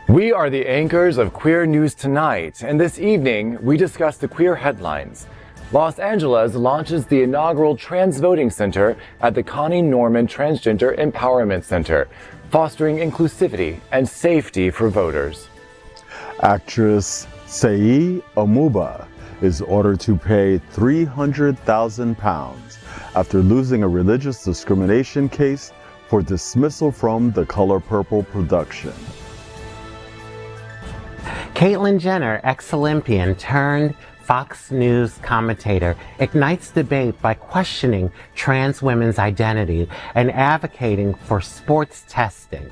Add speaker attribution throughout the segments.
Speaker 1: We are the anchors of Queer News Tonight, and this evening we discuss the queer headlines. Los Angeles launches the inaugural Trans Voting Center at the Connie Norman Transgender Empowerment Center, fostering inclusivity and safety for voters.
Speaker 2: Actress Celie is ordered to pay £300,000 after losing a religious discrimination case for dismissal from The Color Purple production.
Speaker 3: Caitlyn Jenner, ex-Olympian turned Fox News commentator, ignites debate by questioning trans women's identity and advocating for sports testing.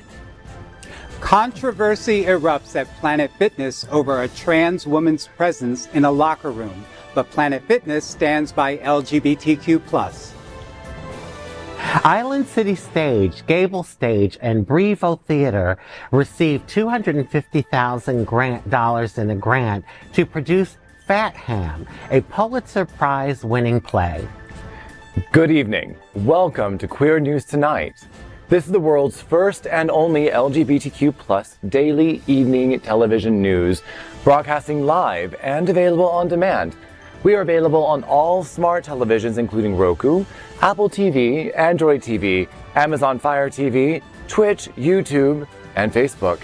Speaker 4: Controversy erupts at Planet Fitness over a trans woman's presence in a locker room, but Planet Fitness stands by LGBTQ+.
Speaker 3: Island City Stage, Gable Stage, and Brevo Theater received $250,000 in a grant to produce Fat Ham, a Pulitzer Prize-winning play.
Speaker 1: Good evening. Welcome to Queer News Tonight. This is the world's first and only LGBTQ+ daily evening television news, broadcasting live and available on demand. We are available on all smart televisions, including Roku, Apple TV, Android TV, Amazon Fire TV, Twitch, YouTube, and Facebook.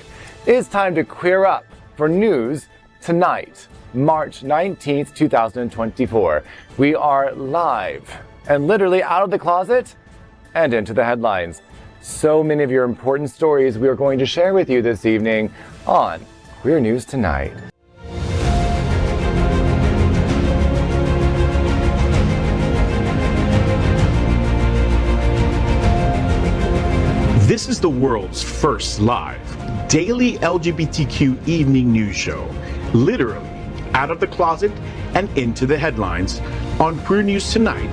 Speaker 1: It's time to queer up for news tonight, March 19th, 2024. We are live and literally out of the closet and into the headlines. So many of your important stories we are going to share with you this evening on Queer News Tonight.
Speaker 5: This is the world's first live daily LGBTQ evening news show, literally out of the closet and into the headlines on Queer News Tonight.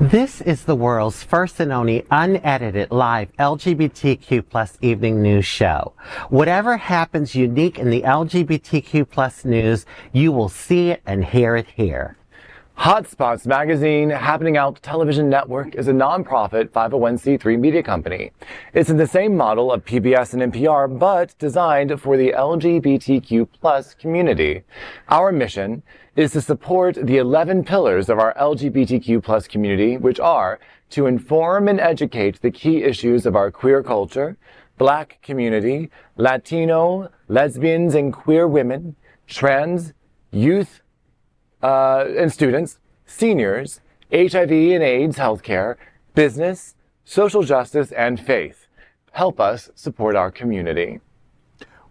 Speaker 3: This is the world's first and only unedited live LGBTQ+ evening news show. Whatever happens unique in the LGBTQ+ news, you will see it and hear it here.
Speaker 1: Hotspots Magazine Happening Out Television Network is a nonprofit 501c3 media company. It's in the same model of PBS and NPR, but designed for the LGBTQ+ community. Our mission is to support the 11 pillars of our LGBTQ+ community, which are to inform and educate the key issues of our queer culture, Black community, Latino, lesbians and queer women, trans, youth, and students, seniors, HIV and AIDS healthcare, business, social justice, and faith. Help us support our community.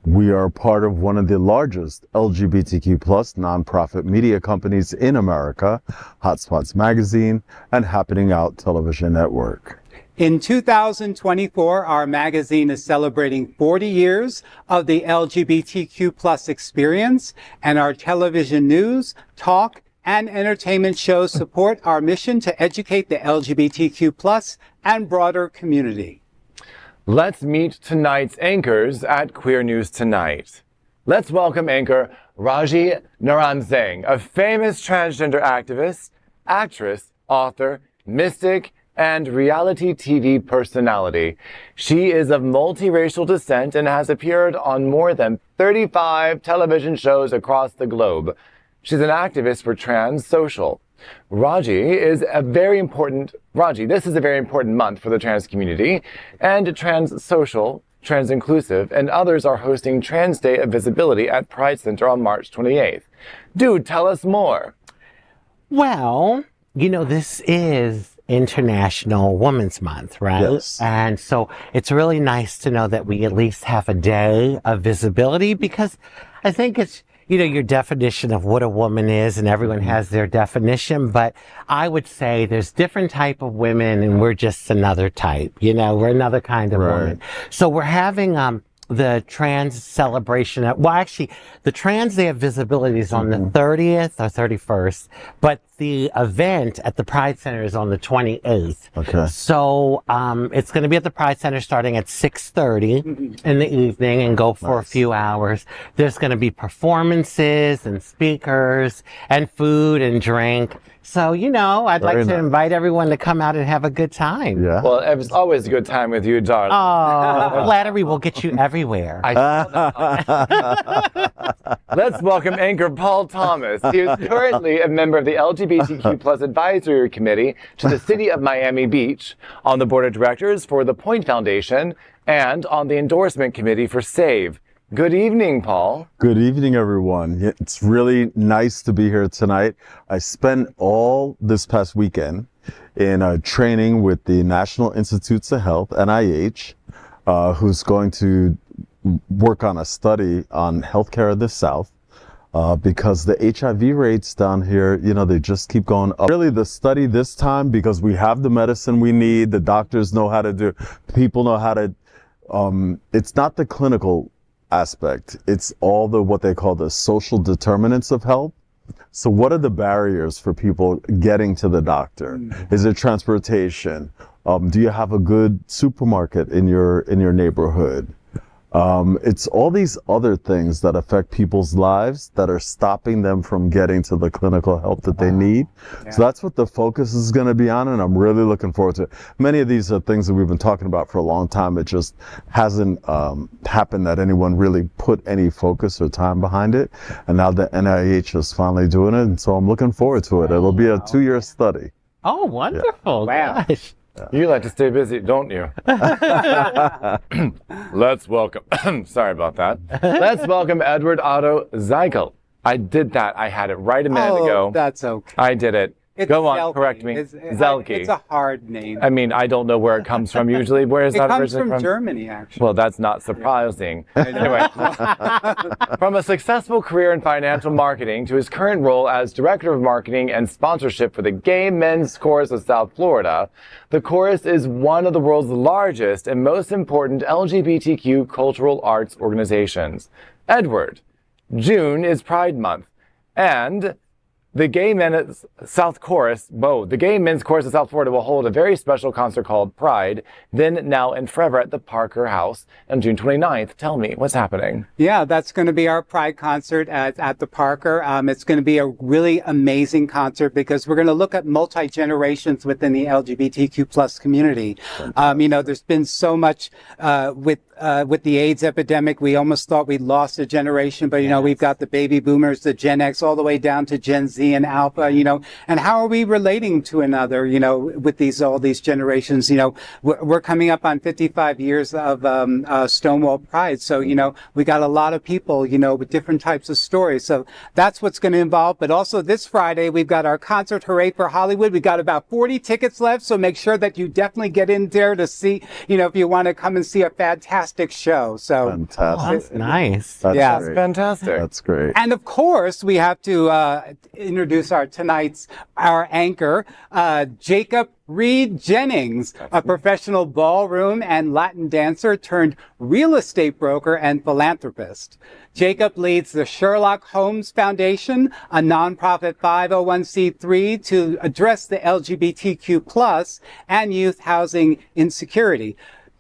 Speaker 2: We are part of one of the largest LGBTQ+ nonprofit media companies in America, Hotspots Magazine and Happening Out Television Network.
Speaker 4: In 2024, our magazine is celebrating 40 years of the LGBTQ+ experience, and our television news, talk, and entertainment shows support our mission to educate the LGBTQ+ and broader community.
Speaker 1: Let's meet tonight's anchors at Queer News Tonight. Let's welcome anchor Rajee Narine-Singh, a famous transgender activist, actress, author, mystic, and reality TV personality. She is of multiracial descent and has appeared on more than 35 television shows across the globe. She's an activist for Trans Social. Rajee, this is a very important month for the trans community, and Trans Social, Trans Inclusive, and others are hosting Trans Day of Visibility at Pride Center on March 28th. Dude, tell us more.
Speaker 3: Well, this is International Women's Month, right?
Speaker 2: Yes.
Speaker 3: And so it's really nice to know that we at least have a day of visibility, because I think it's, your definition of what a woman is, and everyone has their definition, but I would say there's different type of women and we're just another type, we're another kind of woman. So we're having the trans celebration the Trans Day of Visibility is on the 30th or 31st, but the event at the Pride Center is on the 28th.
Speaker 2: Okay.
Speaker 3: So it's going to be at the Pride Center starting at 6:30 in the evening and go for a few hours. There's going to be performances and speakers and food and drink. So, you know, I'd like to invite everyone to come out and have a good time.
Speaker 2: Yeah.
Speaker 1: Well, it's always a good time with you, darling.
Speaker 3: Oh, flattery will get you everywhere.
Speaker 1: Let's welcome anchor Paul Thomas. He is currently a member of the LGBTQ plus advisory committee to the city of Miami Beach, on the board of directors for the Point Foundation, and on the endorsement committee for SAVE. Good evening, Paul.
Speaker 2: Good evening, everyone. It's really nice to be here tonight. I spent all this past weekend in a training with the National Institutes of Health, NIH, who's going to work on a study on healthcare of the South, because the HIV rates down here, you know, they just keep going up. Really, the study this time, because we have the medicine we need, the doctors know how to do, people know how to, it's not the clinical aspect. It's all the what they call the social determinants of health. So what are the barriers for people getting to the doctor? Is it transportation? Do you have a good supermarket in your neighborhood? It's all these other things that affect people's lives that are stopping them from getting to the clinical help that they need. Yeah. So that's what the focus is going to be on, and I'm really looking forward to it. Many of these are things that we've been talking about for a long time. It just hasn't happened that anyone really put any focus or time behind it. And now the NIH is finally doing it, and so I'm looking forward to it. It'll be a 2-year study.
Speaker 3: Oh, wonderful. Yeah.
Speaker 4: Wow.
Speaker 3: Gosh.
Speaker 1: You like to stay busy, don't you? Let's welcome, sorry about that. Let's welcome Edward Otto Zielke. I did that. I had it right a minute ago.
Speaker 4: That's okay.
Speaker 1: I did it. Go on,
Speaker 4: Zielke.
Speaker 1: correct me. Zielke.
Speaker 4: It's a hard name.
Speaker 1: I mean, I don't know where it comes from usually. Where is that originally from?
Speaker 4: It comes from Germany, actually.
Speaker 1: Well, that's not surprising. Anyway, from a successful career in financial marketing to his current role as Director of Marketing and Sponsorship for the Gay Men's Chorus of South Florida, the Chorus is one of the world's largest and most important LGBTQ cultural arts organizations. Edward, June is Pride Month, and the Gay Men's South Chorus, the Gay Men's Chorus of South Florida will hold a very special concert called Pride, Then, Now, and Forever at the Parker House on June 29th. Tell me, what's happening?
Speaker 4: Yeah, that's going to be our Pride concert at the Parker. It's going to be a really amazing concert because we're going to look at multi-generations within the LGBTQ plus community. You know, there's been so much with the AIDS epidemic. We almost thought we'd lost a generation, but, you know, we've got the baby boomers, the Gen X, all the way down to Gen Z and Alpha, you know, and how are we relating to another, you know, with all these generations? You know, we're coming up on 55 years of Stonewall Pride. So, you know, we got a lot of people, you know, with different types of stories. So that's what's going to involve. But also this Friday, we've got our concert Hooray for Hollywood. We got about 40 tickets left. So make sure that you definitely get in there to see, you know, if you want to come and see a fantastic show. So
Speaker 2: fantastic.
Speaker 3: Oh, that's nice.
Speaker 2: That's
Speaker 1: Great. Fantastic.
Speaker 2: That's great.
Speaker 4: And of course, we have to introduce our anchor, Jacob Reide Jennings, a professional ballroom and Latin dancer turned real estate broker and philanthropist. Jacob leads the Sherlock Holmes Foundation, a nonprofit 501c3 to address the LGBTQ plus and youth housing insecurity.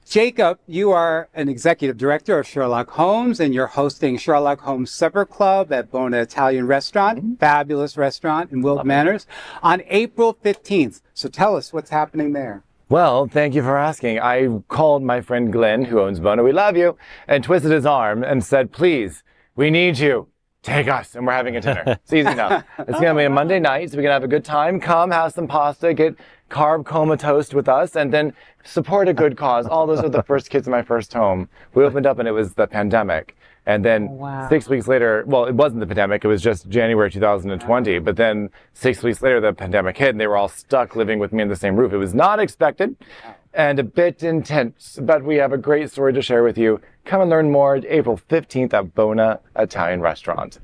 Speaker 4: Jacob, you are an executive director of Sherlock Holmes, and you're hosting Sherlock Holmes Supper Club at Bona Italian Restaurant, fabulous restaurant in Wilton Manors, on April 15th. So tell us what's happening there.
Speaker 1: Well, thank you for asking. I called my friend Glenn, who owns Bona, we love you, and twisted his arm and said, please, we need you. Take us, and we're having a dinner. It's easy enough. It's going to be a Monday night, so we can have a good time. Come, have some pasta, get carb coma toast with us, and then support a good cause. All those are the first kids in my first home. We opened up, and it was the pandemic. And then 6 weeks later, well, it wasn't the pandemic. It was just January 2020. But then 6 weeks later, the pandemic hit, and they were all stuck living with me in the same roof. It was not expected and a bit intense, but we have a great story to share with you. Come and learn more April 15th at Bona Italian Restaurant.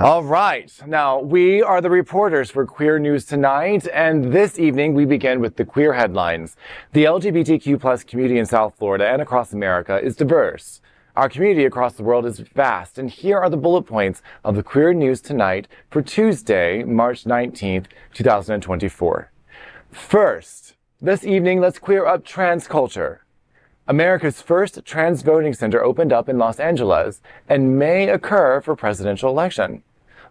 Speaker 1: All right. Now, we are the reporters for Queer News Tonight, and this evening we begin with the queer headlines. The LGBTQ plus community in South Florida and across America is diverse. Our community across the world is vast, and here are the bullet points of the Queer News Tonight for Tuesday, March 19th, 2024. First, this evening, let's queer up trans culture. America's first trans voting center opened up in Los Angeles and may occur for presidential election.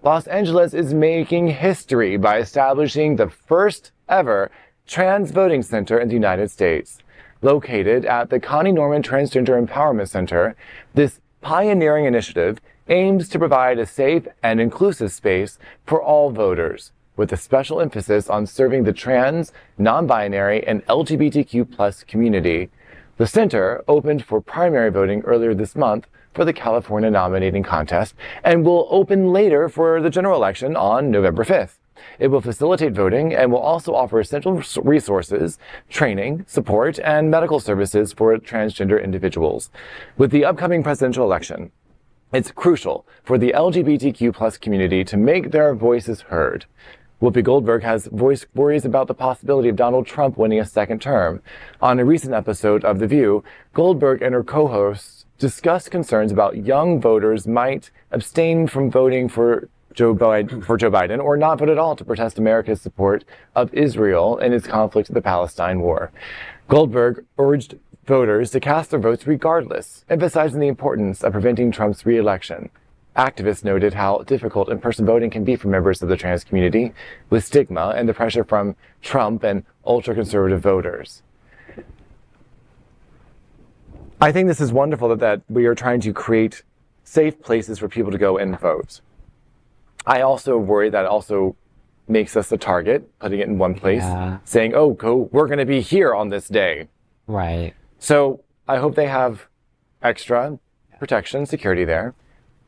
Speaker 1: Los Angeles is making history by establishing the first ever trans voting center in the United States. Located at the Connie Norman Transgender Empowerment Center, this pioneering initiative aims to provide a safe and inclusive space for all voters, with a special emphasis on serving the trans, non-binary, and LGBTQ+ community. The center opened for primary voting earlier this month for the California nominating contest and will open later for the general election on November 5th. It will facilitate voting and will also offer essential resources, training, support, and medical services for transgender individuals. With the upcoming presidential election, it's crucial for the LGBTQ+ community to make their voices heard. Whoopi Goldberg has voiced worries about the possibility of Donald Trump winning a second term. On a recent episode of The View, Goldberg and her co-hosts discussed concerns about young voters might abstain from voting for Joe Biden or not vote at all to protest America's support of Israel in its conflict with the Palestine war. Goldberg urged voters to cast their votes regardless, emphasizing the importance of preventing Trump's re-election. Activists noted how difficult in-person voting can be for members of the trans community, with stigma and the pressure from Trump and ultra-conservative voters. I think this is wonderful that we are trying to create safe places for people to go and vote. I also worry that also makes us a target, putting it in one place, saying, oh, we're going to be here on this day.
Speaker 3: Right.
Speaker 1: So I hope they have extra protection, security there.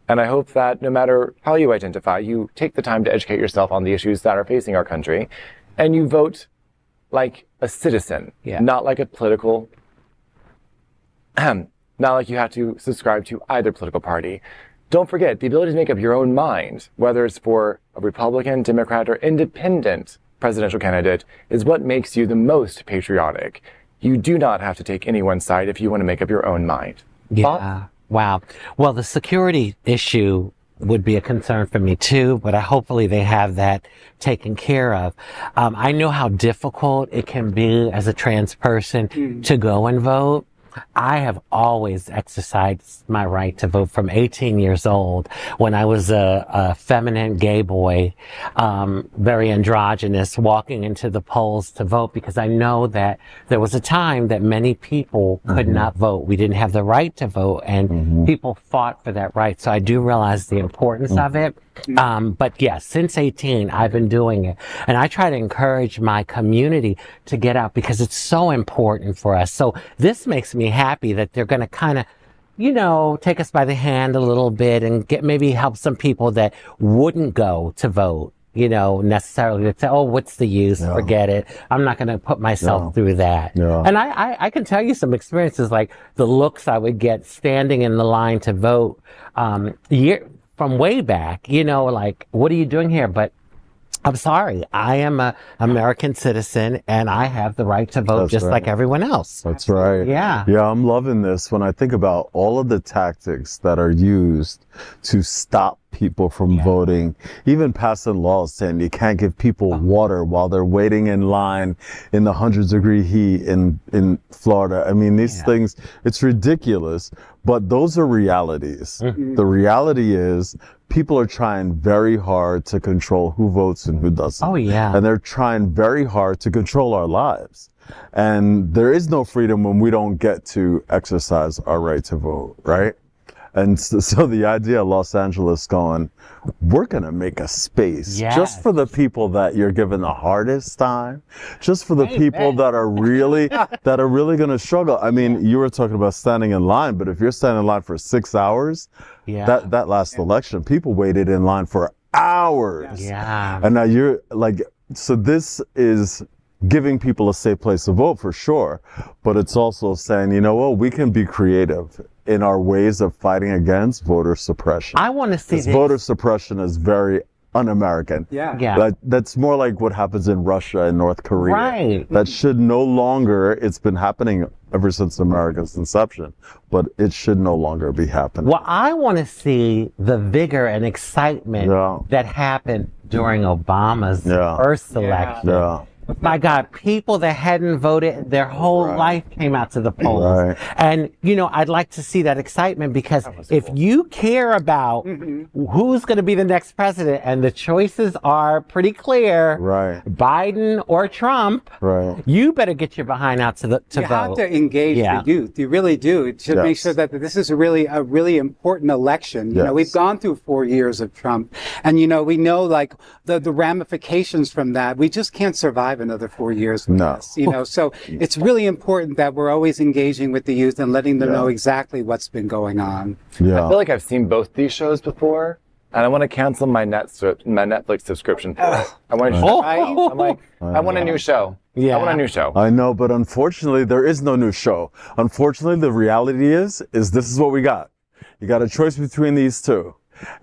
Speaker 1: And I hope that no matter how you identify, you take the time to educate yourself on the issues that are facing our country, and you vote like a citizen, not like a political, not like you have to subscribe to either political party. Don't forget, the ability to make up your own mind, whether it's for a Republican, Democrat, or independent presidential candidate, is what makes you the most patriotic. You do not have to take anyone's side if you want to make up your own mind.
Speaker 3: Yeah. Wow. Well, the security issue would be a concern for me too, but hopefully they have that taken care of. I know how difficult it can be as a trans person to go and vote. I have always exercised my right to vote from 18 years old when I was a feminine gay boy, very androgynous, walking into the polls to vote because I know that there was a time that many people could not vote. We didn't have the right to vote and people fought for that right. So I do realize the importance of it. But yes, since 18, I've been doing it. And I try to encourage my community to get out because it's so important for us. So this makes me happy that they're going to kind of, take us by the hand a little bit and maybe help some people that wouldn't go to vote, necessarily to say, oh, what's the use? Forget it. I'm not going to put myself through that. And I can tell you some experiences like the looks I would get standing in the line to vote, from way back, like, what are you doing here? But I'm sorry, I am an American citizen and I have the right to vote like everyone else.
Speaker 2: That's right.
Speaker 3: Yeah.
Speaker 2: Yeah, I'm loving this when I think about all of the tactics that are used to stop people from voting, even passing laws saying you can't give people water while they're waiting in line in the 100-degree heat in Florida. I mean, these things, it's ridiculous, but those are realities. The reality is people are trying very hard to control who votes and who doesn't.
Speaker 3: Oh, yeah.
Speaker 2: And they're trying very hard to control our lives. And there is no freedom when we don't get to exercise our right to vote, right? And so the idea of Los Angeles going, we're going to make a space just for the people that you're giving the hardest time, just for the people that are really going to struggle. I mean, you were talking about standing in line, but if you're standing in line for 6 hours, that last election, people waited in line for hours.
Speaker 3: Yeah.
Speaker 2: And now you're like, so this is giving people a safe place to vote for sure, but it's also saying, you know what, we can be creative in our ways of fighting against voter suppression.
Speaker 3: I want to see this.
Speaker 2: Voter suppression is very un-American.
Speaker 3: Yeah.
Speaker 2: That's more like what happens in Russia and North Korea.
Speaker 3: Right.
Speaker 2: That should no longer, it's been happening ever since America's inception, but it should no longer be happening.
Speaker 3: Well, I want to see the vigor and excitement
Speaker 2: Yeah.
Speaker 3: that happened during Obama's
Speaker 2: Yeah.
Speaker 3: first election.
Speaker 2: Yeah.
Speaker 3: My God, people that hadn't voted their whole life came out to the polls.
Speaker 2: Right.
Speaker 3: And, I'd like to see that excitement because if you care about who's going to be the next president and the choices are pretty clear,
Speaker 2: Right.
Speaker 3: Biden or Trump,
Speaker 2: Right.
Speaker 3: you better get your behind out to
Speaker 4: You
Speaker 3: vote.
Speaker 4: have to engage the youth. You really do to make sure that this is a really important election. You know, we've gone through 4 years of Trump, and we know like the ramifications from that. We just can't survive another 4 years with this. So it's really important that we're always engaging with the youth and letting them know exactly what's been going on.
Speaker 2: Yeah.
Speaker 1: I feel like I've seen both these shows before, and I want to cancel my Netflix subscription for it. I want I'm like, I want a new show.
Speaker 3: Yeah.
Speaker 1: I want a new show.
Speaker 2: I know, but unfortunately, there is no new show. Unfortunately, the reality is this is what we got. You got a choice between these two.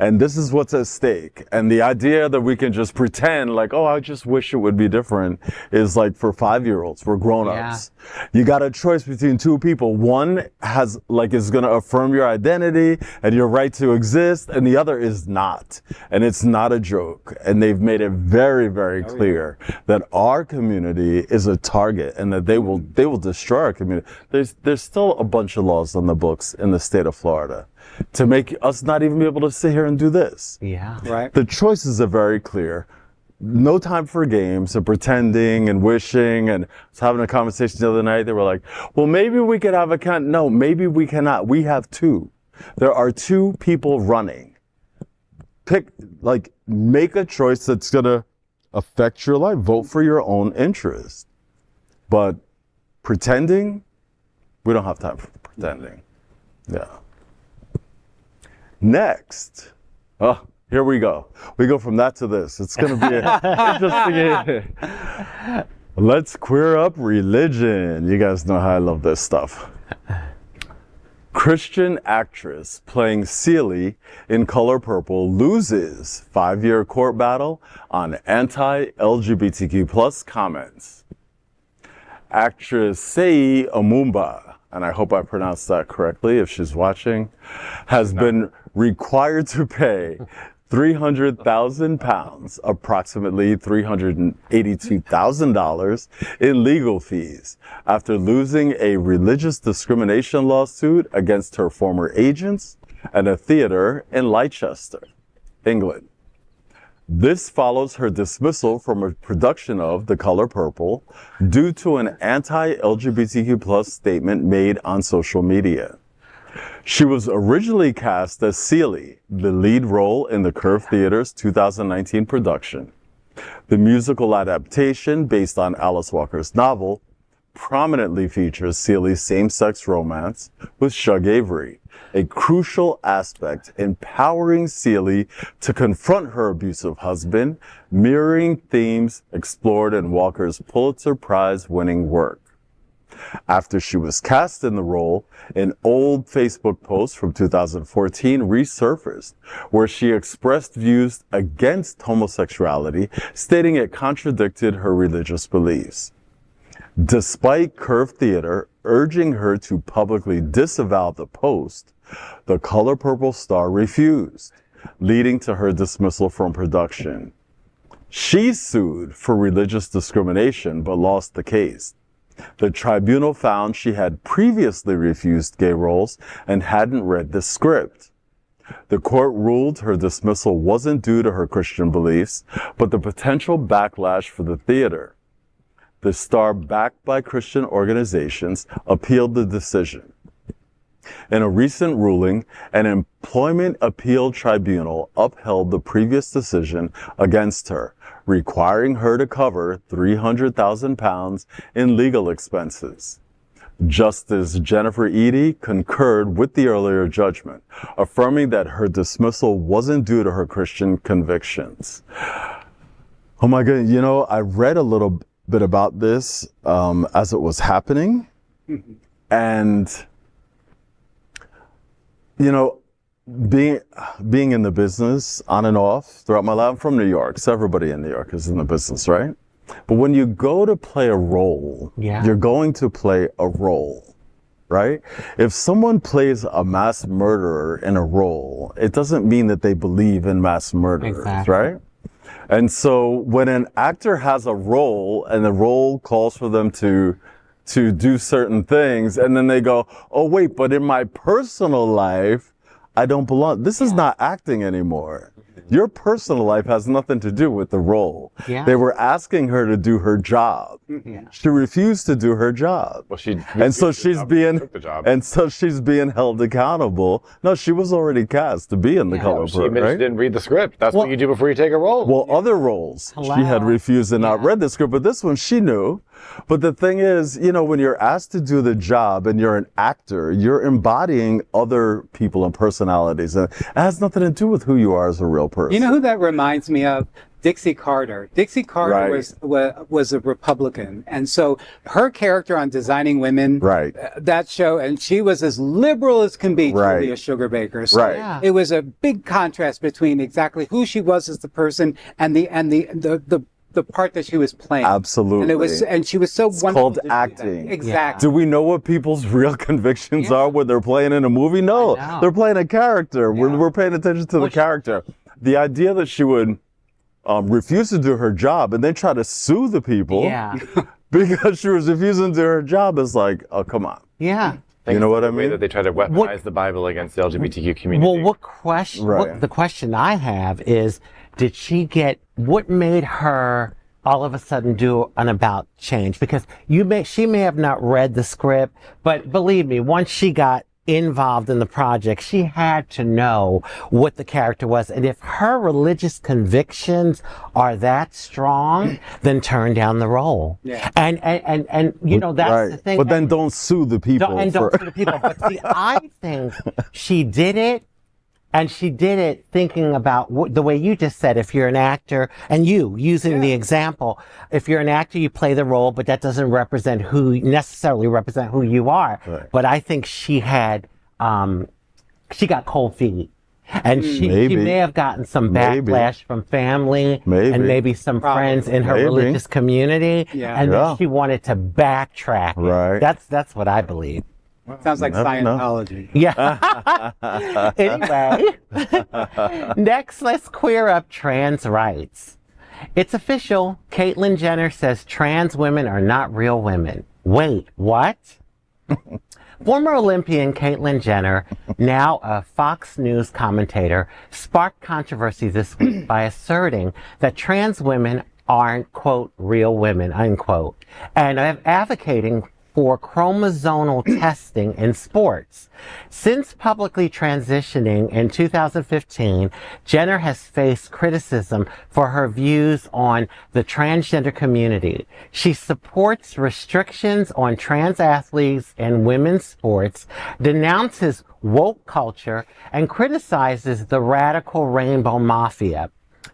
Speaker 2: And this is what's at stake. And the idea that we can just pretend like, oh, I just wish it would be different is like for 5-year-olds. We're grown-ups. You got a choice between two people. One is going to affirm your identity and your right to exist, and the other is not. And it's not a joke. And they've made it very, very clear that our community is a target and that they will destroy our community. There's still a bunch of laws on the books in the state of Florida to make us not even be able to sit here and do this.
Speaker 3: Yeah.
Speaker 4: Right.
Speaker 2: The choices are very clear. No time for games and pretending and wishing. And I was having a conversation the other night. They were like, well, maybe we could have a No, maybe we cannot. We have two. There are two people running. Make a choice that's going to affect your life. Vote for your own interest. But pretending, we don't have time for pretending. Yeah. Next. Oh, here we go. We go from that to this. It's going to be interesting. Let's queer up religion. You guys know how I love this stuff. Christian actress playing Celie in Color Purple loses 5-year court battle on anti-LGBTQ+ comments. Actress Celie, and I hope I pronounced that correctly if she's watching, has been required to pay £300,000, approximately $382,000 in legal fees after losing a religious discrimination lawsuit against her former agents and a theater in Leicester, England. This follows her dismissal from a production of The Color Purple due to an anti-LGBTQ+ statement made on social media. She was originally cast as Celie, the lead role in the Curve Theater's 2019 production. The musical adaptation, based on Alice Walker's novel, prominently features Celie's same-sex romance with Shug Avery, a crucial aspect empowering Celie to confront her abusive husband, mirroring themes explored in Walker's Pulitzer Prize-winning work. After she was cast in the role, an old Facebook post from 2014 resurfaced where she expressed views against homosexuality, stating it contradicted her religious beliefs. Despite Curve Theater urging her to publicly disavow the post, the Color Purple star refused, leading to her dismissal from production. She sued for religious discrimination but lost the case. The tribunal found she had previously refused gay roles and hadn't read the script. The court ruled her dismissal wasn't due to her Christian beliefs, but the potential backlash for the theater. The star, backed by Christian organizations, appealed the decision. In a recent ruling, an employment appeal tribunal upheld the previous decision against her, requiring her to cover £300,000 in legal expenses. Justice Jennifer Eady concurred with the earlier judgment, affirming that her dismissal wasn't due to her Christian convictions. Oh my goodness, I read a little bit about this as it was happening. And, being in the business on and off throughout my life, I'm from New York, so everybody in New York is in the business, right? But when you go to play a role, you're going to play a role, right? If someone plays a mass murderer in a role, it doesn't mean that they believe in mass murderers, right? And so when an actor has a role and the role calls for them to do certain things, and then they go, oh wait, but in my personal life, I don't belong. This is not acting anymore. Your personal life has nothing to do with the role. They were asking her to do her job. She refused to do her job.
Speaker 1: Well,
Speaker 2: and so she's being held accountable. No, she was already cast to be in The Color Purple,
Speaker 1: right? She didn't read the script. That's what you do before you take a role.
Speaker 2: Well, other roles, she had refused and not read the script, but this one she knew. But the thing is, you know, when you're asked to do the job and you're an actor, you're embodying other people and personalities. And it has nothing to do with who you are as a real person.
Speaker 4: You know who that reminds me of? Dixie Carter. Dixie Carter was a Republican. And so her character on Designing Women, that show, and she was as liberal as can be, Julia Sugarbaker. So it was a big contrast between exactly who she was as the person and the part that she was playing.
Speaker 2: Absolutely.
Speaker 4: And she was so
Speaker 2: it's
Speaker 4: wonderful.
Speaker 2: Called acting.
Speaker 4: Exactly.
Speaker 2: Do we know what people's real convictions are when they're playing in a movie? No, they're playing a character. We're paying attention to the character. The idea that she would refuse to do her job and then try to sue the people because she was refusing to do her job is like, oh, come on.
Speaker 3: Yeah.
Speaker 2: You know what I mean?
Speaker 1: The way that they try to weaponize the Bible against the LGBTQ community.
Speaker 3: Well, the question I have is, what made her all of a sudden do an about change? Because she may have not read the script, but believe me, once she got involved in the project, she had to know what the character was. And if her religious convictions are that strong, then turn down the role. And you know, that's the thing.
Speaker 2: But then don't sue the people.
Speaker 3: Don't sue the people. But see, I think she did it. And she did it thinking about the way you just said, if you're an actor, and using the example, if you're an actor, you play the role, but that doesn't necessarily represent who you are. But I think she got cold feet. And she may have gotten some backlash from family and maybe some friends in her religious community. And then she wanted to backtrack. That's what I believe.
Speaker 4: Sounds like Scientology.
Speaker 3: Anyway, next, let's queer up trans rights. It's official. Caitlyn Jenner says trans women are not real women. Wait, what? Former Olympian Caitlyn Jenner, now a Fox News commentator, sparked controversy this week by asserting that trans women aren't, quote, real women, unquote, and advocating for chromosomal testing in sports. Since publicly transitioning in 2015, Jenner has faced criticism for her views on the transgender community. She supports restrictions on trans athletes in women's sports, denounces woke culture, and criticizes the radical rainbow mafia.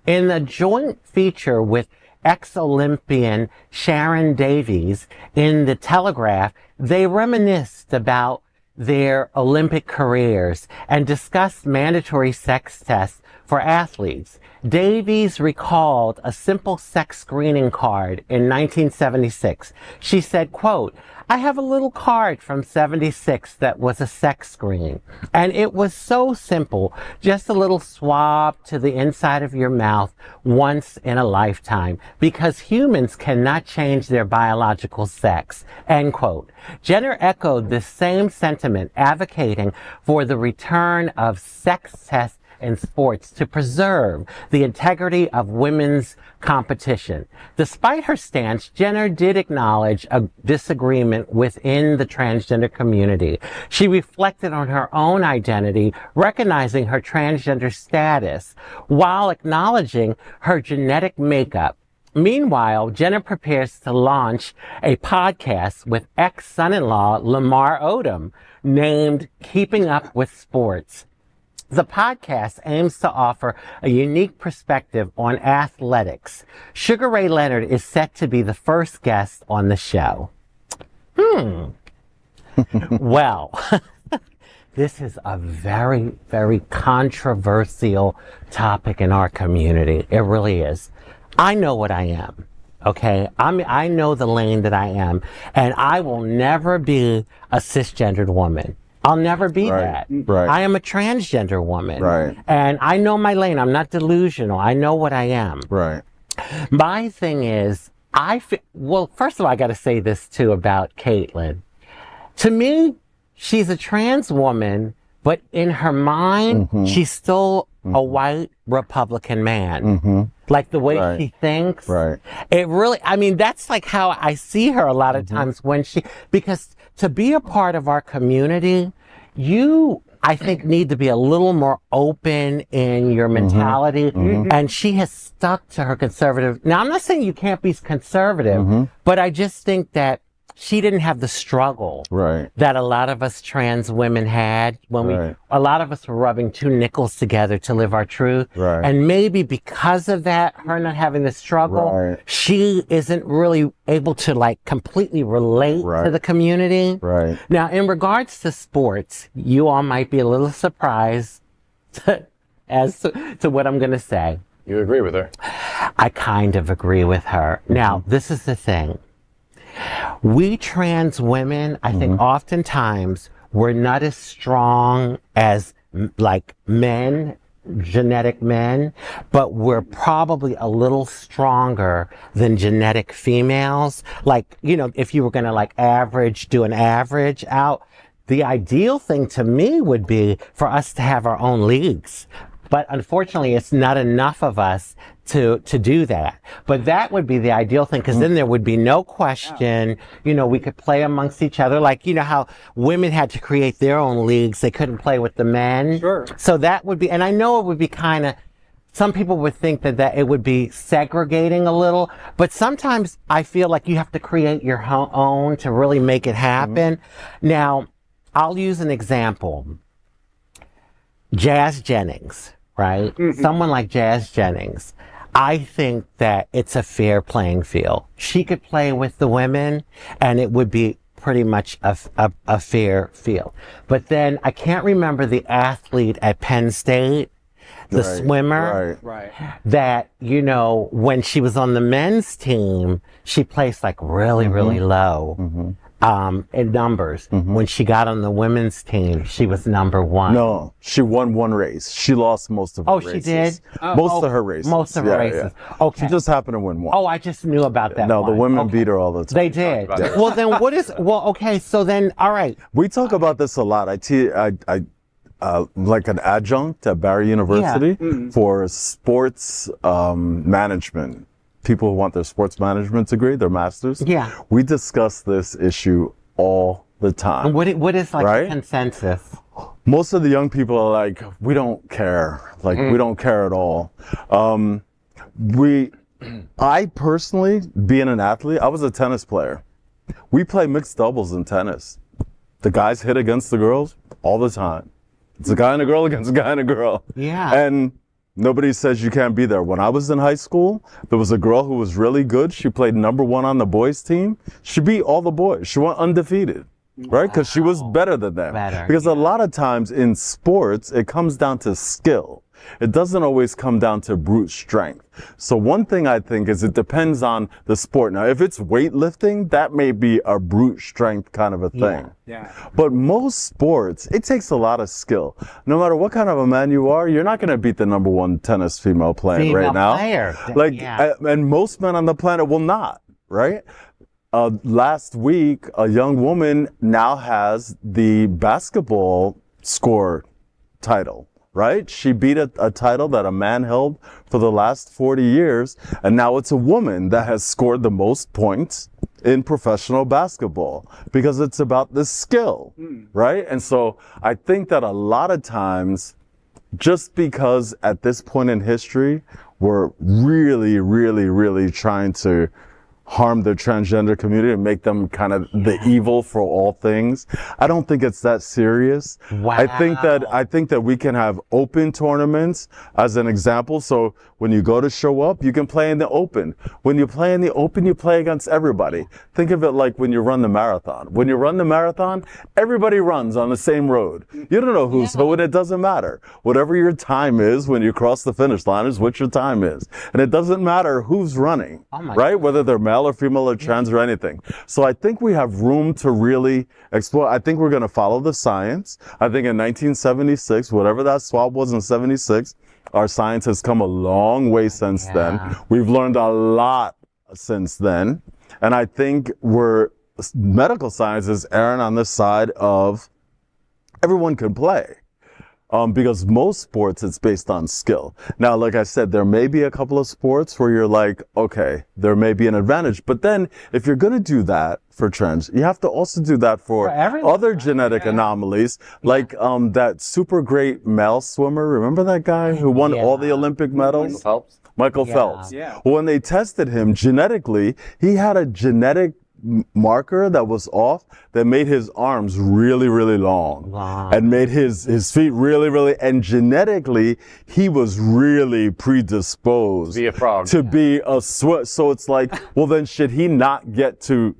Speaker 3: In a joint feature with ex-Olympian Sharon Davies in The Telegraph, they reminisced about their Olympic careers and discussed mandatory sex tests for athletes. Davies recalled a simple sex screening card in 1976. She said, quote, I have a little card from 76 that was a sex screen. And it was so simple, just a little swab to the inside of your mouth once in a lifetime, because humans cannot change their biological sex, end quote. Jenner echoed the same sentiment, advocating for the return of sex tests in sports to preserve the integrity of women's competition. Despite her stance, Jenner did acknowledge a disagreement within the transgender community. She reflected on her own identity, recognizing her transgender status, while acknowledging her genetic makeup. Meanwhile, Jenner prepares to launch a podcast with ex-son-in-law Lamar Odom named Keeping Up with Sports. The podcast aims to offer a unique perspective on athletics. Sugar Ray Leonard is set to be the first guest on the show. Well, this is a very, very controversial topic in our community. It really is. I know what I am. Okay, I know the lane that I am, and I will never be a cisgendered woman. I'll never be that.
Speaker 2: Right.
Speaker 3: I am a transgender woman.
Speaker 2: Right.
Speaker 3: And I know my lane. I'm not delusional. I know what I am.
Speaker 2: Right.
Speaker 3: My thing is, well, first of all, I got to say this too about Caitlyn. To me, she's a trans woman, but in her mind, she's still a white Republican man. Like the way she thinks.
Speaker 2: Right.
Speaker 3: It really, I mean, that's like how I see her a lot of times when because to be a part of our community, you, I think, need to be a little more open in your mentality. And she has stuck to her conservative. Now, I'm not saying you can't be conservative, but I just think that she didn't have the struggle that a lot of us trans women had when a lot of us were rubbing two nickels together to live our truth. And maybe because of that, her not having the struggle, she isn't really able to like completely relate to the community. Now, in regards to sports, you all might be a little surprised as to what I'm going to say.
Speaker 1: You agree with her?
Speaker 3: I kind of agree with her. Now, this is the thing. We trans women, I think oftentimes we're not as strong as like men, genetic men, but we're probably a little stronger than genetic females. Like, you know, if you were going to like do an average out, the ideal thing to me would be for us to have our own leagues. But unfortunately, it's not enough of us to do that. But that would be the ideal thing, because then there would be no question, you know, we could play amongst each other. Like, you know, how women had to create their own leagues. They couldn't play with the men. So that would be, and I know it would be kind of, some people would think that it would be segregating a little, but sometimes I feel like you have to create your own to really make it happen. Now, I'll use an example. Jazz Jennings, right? Someone like Jazz Jennings, I think that it's a fair playing field. She could play with the women and it would be pretty much a fair field. But then I can't remember the athlete at Penn State, the swimmer, that, you know, when she was on the men's team, she placed like really, really low. In numbers. When she got on the women's team, she was number one.
Speaker 2: No, she won one race. She lost most of her races.
Speaker 3: Oh, she did?
Speaker 2: Most of her races.
Speaker 3: Most of her races. Okay.
Speaker 2: She just happened to win one.
Speaker 3: Oh, I just knew about that.
Speaker 2: No, the women beat her all the time.
Speaker 3: They did. Well, then what is, okay, so then, all right.
Speaker 2: We talk about this a lot. I like an adjunct at Barry University for sports management. People who want their sports management degree, their masters. We discuss this issue all the time.
Speaker 3: And what is like the consensus?
Speaker 2: Most of the young people are like, we don't care. Like, we don't care at all. I personally, being an athlete, I was a tennis player. We play mixed doubles in tennis. The guys hit against the girls all the time. It's a guy and a girl against a guy and a girl. And nobody says you can't be there. When I was in high school, there was a girl who was really good. She played number one on the boys team. She beat all the boys. She went undefeated, right? Because she was better than them. Because a lot of times in sports, it comes down to skill. It doesn't always come down to brute strength. So one thing I think is it depends on the sport. Now, if it's weightlifting, that may be a brute strength kind of a thing. But most sports, it takes a lot of skill. No matter what kind of a man you are, you're not going to beat the number one tennis female playing right now. And most men on the planet will not, right? Last week, a young woman now has the basketball score title. Right? She beat a title that a man held for the last 40 years, and now it's a woman that has scored the most points in professional basketball because it's about the skill, right? And so I think that a lot of times, just because at this point in history, we're really, really, really trying to harm the transgender community and make them kind of the evil for all things. I don't think it's that serious.
Speaker 3: Wow.
Speaker 2: I think that we can have open tournaments as an example. So when you go to show up, you can play in the open. When you play in the open, you play against everybody. Think of it like when you run the marathon. When you run the marathon, everybody runs on the same road. You don't know who's who, and it doesn't matter. Whatever your time is when you cross the finish line is what your time is. And it doesn't matter who's running, right? Whether they're male or female or trans or anything. So I think we have room to really explore. I think we're going to follow the science. I think in 1976, whatever that swab was in 76, our science has come a long way since then. We've learned a lot since then. And I think medical science is erring on the side of everyone can play. Because most sports, it's based on skill. Now, like I said, there may be a couple of sports where you're like, okay, there may be an advantage. But then if you're going to do that for trans, you have to also do that for other genetic anomalies, like that super great male swimmer. Remember that guy who won all the Olympic medals? Michael Phelps. Yeah. When they tested him genetically, he had a genetic marker that was off that made his arms really, really long. And made his feet really, really, and genetically he was really predisposed
Speaker 1: to be a frog,
Speaker 2: to be a so it's like, well, then should he not get to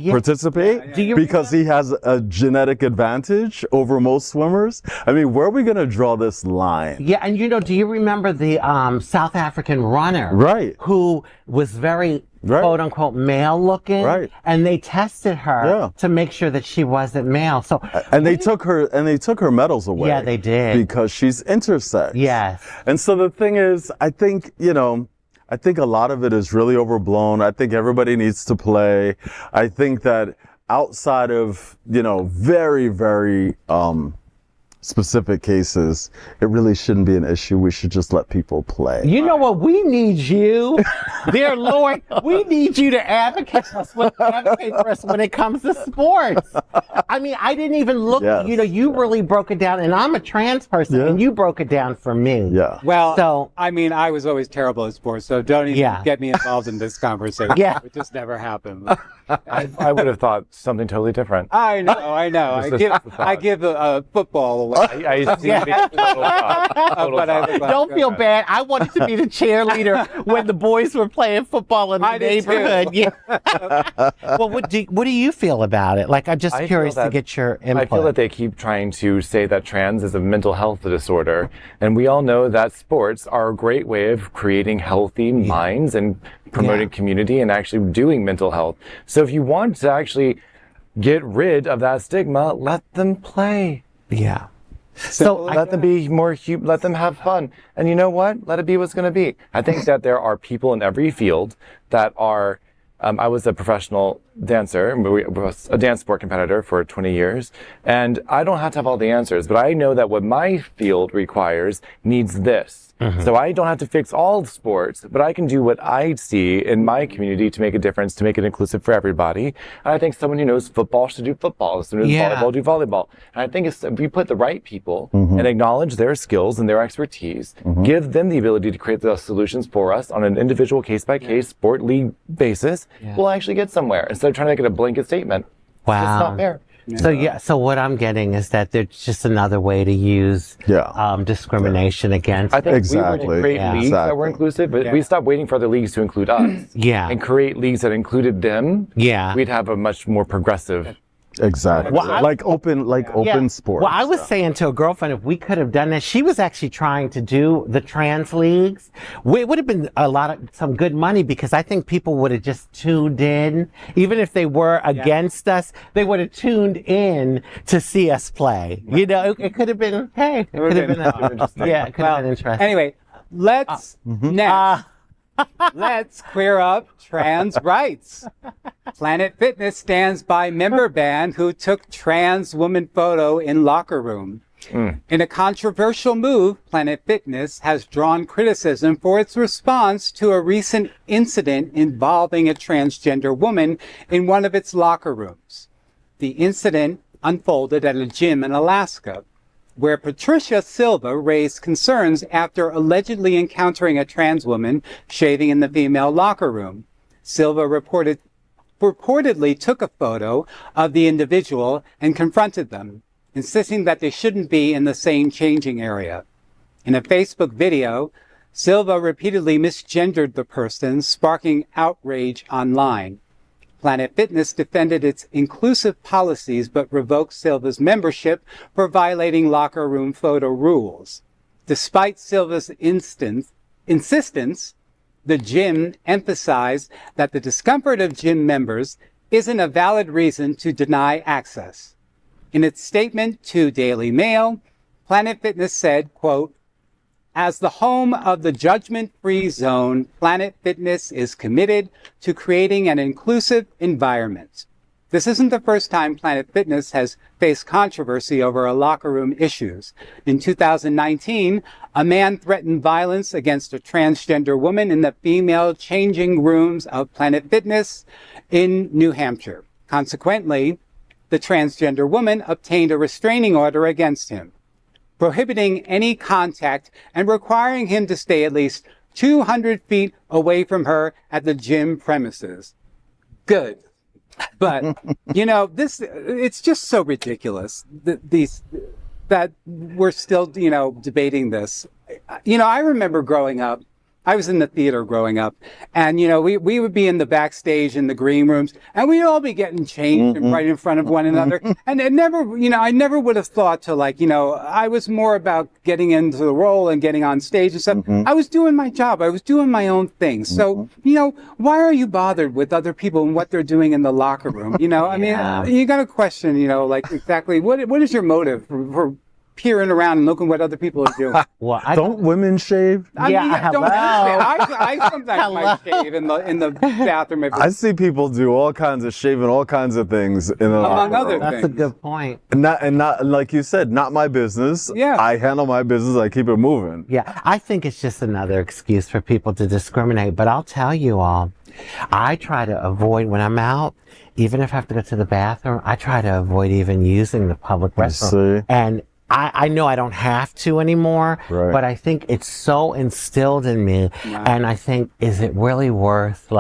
Speaker 2: participate because he has a genetic advantage over most swimmers? I mean, where are we going to draw this line?
Speaker 3: Yeah, and do you remember the South African runner, who was very quote unquote male looking, and they tested her to make sure that she wasn't male. So
Speaker 2: they took her medals away.
Speaker 3: Yeah, they did,
Speaker 2: because she's intersex.
Speaker 3: Yes.
Speaker 2: And so the thing is, I think a lot of it is really overblown. I think everybody needs to play. I think that outside of, very, very specific cases, it really shouldn't be an issue. We should just let people play.
Speaker 3: You know what? We need you, dear Lord. We need you to advocate for us when it comes to sports. I mean, I didn't even look. You really broke it down, and I'm a trans person, and you broke it down for me.
Speaker 2: Yeah.
Speaker 4: Well, so I mean, I was always terrible at sports, so don't even get me involved in this conversation. It just never happened.
Speaker 1: I would have thought something totally different.
Speaker 4: I know. I give a football away.
Speaker 1: I used to be
Speaker 3: Don't feel bad. I wanted to be the cheerleader when the boys were playing football in the neighborhood. Well, what do you feel about it? Like, I'm just curious to get your input.
Speaker 1: I feel that they keep trying to say that trans is a mental health disorder, and we all know that sports are a great way of creating healthy minds and promoting community and actually doing mental health. So if you want to actually get rid of that stigma, let them play.
Speaker 3: Yeah.
Speaker 1: So let them be more let them have fun. And you know what? Let it be what's going to be. I think that there are people in every field that are, I was a professional dancer, a dance sport competitor for 20 years, and I don't have to have all the answers, but I know that what my field requires needs this. So I don't have to fix all sports, but I can do what I see in my community to make a difference, to make it inclusive for everybody. And I think someone who knows football should do football. Someone who knows volleyball, do volleyball. And I think if we put the right people and acknowledge their skills and their expertise, give them the ability to create the solutions for us on an individual case-by-case sport league basis, we'll actually get somewhere instead of trying to make it a blanket statement.
Speaker 3: Wow.
Speaker 1: It's not fair.
Speaker 3: So what I'm getting is that there's just another way to use discrimination against.
Speaker 1: I think we were to create leagues that were inclusive, but if we stopped waiting for other leagues to include us and create leagues that included them, we'd have a much more progressive.
Speaker 2: Exactly. Well, like open sports.
Speaker 3: Well, I was saying to a girlfriend, if we could have done that, she was actually trying to do the trans leagues. It would have been some good money, because I think people would have just tuned in. Even if they were against us, they would have tuned in to see us play. You know, it could have been, it could have been interesting.
Speaker 4: Anyway, let's let's clear up trans rights. Planet Fitness stands by member band who took trans woman photo in locker room. In a controversial move, Planet Fitness has drawn criticism for its response to a recent incident involving a transgender woman in one of its locker rooms. The incident unfolded at a gym in Alaska, where Patricia Silva raised concerns after allegedly encountering a trans woman shaving in the female locker room. Silva reportedly took a photo of the individual and confronted them, insisting that they shouldn't be in the same changing area. In a Facebook video, Silva repeatedly misgendered the person, sparking outrage online. Planet Fitness defended its inclusive policies but revoked Silva's membership for violating locker room photo rules. Despite Silva's insistence, the gym emphasized that the discomfort of gym members isn't a valid reason to deny access. In its statement to Daily Mail, Planet Fitness said, quote, "As the home of the judgment-free zone, Planet Fitness is committed to creating an inclusive environment." This isn't the first time Planet Fitness has faced controversy over locker room issues. In 2019, a man threatened violence against a transgender woman in the female changing rooms of Planet Fitness in New Hampshire. Consequently, the transgender woman obtained a restraining order against him, prohibiting any contact and requiring him to stay at least 200 feet away from her at the gym premises. Good. But, it's just so ridiculous that we're still, debating this. I remember growing up, I was in the theater growing up, and, we would be in the backstage in the green rooms, and we'd all be getting changed right in front of one another. And it never, I never would have thought to I was more about getting into the role and getting on stage and stuff. I was doing my job. I was doing my own thing. So, why are you bothered with other people and what they're doing in the locker room? I mean, you got to question, exactly what is your motive for peering around and looking what other people are doing.
Speaker 2: Well, don't women shave?
Speaker 4: I sometimes might shave in the bathroom.
Speaker 2: I see people do all kinds of shaving, all kinds of things in the
Speaker 4: among other
Speaker 3: That's
Speaker 4: things.
Speaker 3: a good point.
Speaker 2: And not like you said, not my business.
Speaker 4: Yeah.
Speaker 2: I handle my business. I keep it moving.
Speaker 3: Yeah, I think it's just another excuse for people to discriminate. But I'll tell you all, I try to avoid when I'm out, even if I have to go to the bathroom, I try to avoid even using the public restroom.
Speaker 2: See?
Speaker 3: And I know I don't have to anymore, but I think it's so instilled in me. And I think, is it really worth